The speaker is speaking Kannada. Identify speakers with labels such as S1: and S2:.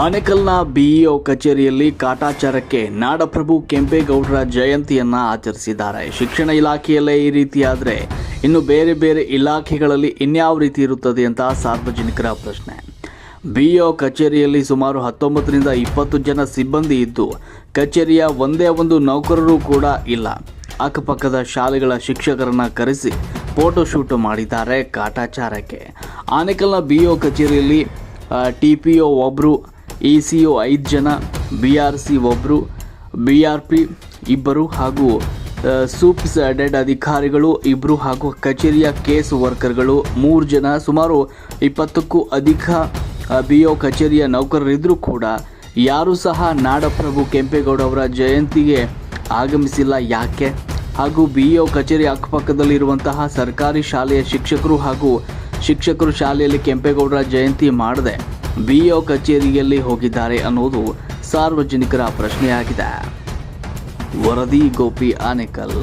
S1: ಆನೇಕಲ್ನ ಬಿಇಒ ಕಚೇರಿಯಲ್ಲಿ ಕಾಟಾಚಾರಕ್ಕೆ ನಾಡಪ್ರಭು ಕೆಂಪೇಗೌಡರ ಜಯಂತಿಯನ್ನ ಆಚರಿಸಿದ್ದಾರೆ. ಶಿಕ್ಷಣ ಇಲಾಖೆಯಲ್ಲೇ ಈ ರೀತಿಯಾದರೆ ಇನ್ನು ಬೇರೆ ಬೇರೆ ಇಲಾಖೆಗಳಲ್ಲಿ ಇನ್ಯಾವ ರೀತಿ ಇರುತ್ತದೆ ಅಂತ ಸಾರ್ವಜನಿಕರ ಪ್ರಶ್ನೆ. ಬಿಇಒ ಕಚೇರಿಯಲ್ಲಿ ಸುಮಾರು 19ರಿಂದ 20 ಜನ ಸಿಬ್ಬಂದಿ ಇದ್ದು ಕಚೇರಿಯ ಒಂದೇ ಒಂದು ನೌಕರರು ಕೂಡ ಇಲ್ಲ. ಅಕ್ಕಪಕ್ಕದ ಶಾಲೆಗಳ ಶಿಕ್ಷಕರನ್ನ ಕರೆಸಿ ಫೋಟೋಶೂಟ್ ಮಾಡಿದ್ದಾರೆ ಕಾಟಾಚಾರಕ್ಕೆ. ಆನೇಕಲ್ನ ಬಿಇಒ ಕಚೇರಿಯಲ್ಲಿ ಟಿಪಿಒ ಒಬ್ಬರು, ಇಸಿಒ 5 ಜನ, ಬಿಆರ್ಸಿ ಒಬ್ಬರು, ಬಿಆರ್ಪಿ ಇಬ್ಬರು ಹಾಗೂ ಸೂಪ್ಸಡೆಡ್ ಅಧಿಕಾರಿಗಳು ಇಬ್ಬರು ಹಾಗೂ ಕಚೇರಿಯ ಕೇಸ್ ವರ್ಕರ್ಗಳು 3 ಜನ, ಸುಮಾರು 20ಕ್ಕೂ ಅಧಿಕ ಬಿಇಒ ಕಚೇರಿಯ ನೌಕರರಿದ್ದರೂ ಕೂಡ ಯಾರೂ ಸಹ ನಾಡಪ್ರಭು ಕೆಂಪೇಗೌಡ ಅವರ ಜಯಂತಿಗೆ ಆಗಮಿಸಿಲ್ಲ. ಯಾಕೆ? ಹಾಗೂ ಬಿಇಒ ಕಚೇರಿ ಅಕ್ಕಪಕ್ಕದಲ್ಲಿರುವಂತಹ ಸರ್ಕಾರಿ ಶಾಲೆಯ ಶಿಕ್ಷಕರು ಶಾಲೆಯಲ್ಲಿ ಕೆಂಪೇಗೌಡರ ಜಯಂತಿ ಮಾಡದೆ ಬಿಇಒ ಕಚೇರಿಯಲ್ಲಿ ಹೋಗಿದ್ದಾರೆ ಅನ್ನೋದು ಸಾರ್ವಜನಿಕರ ಪ್ರಶ್ನೆಯಾಗಿದೆ. ವರದಿ ಗೋಪಿ, ಆನೇಕಲ್.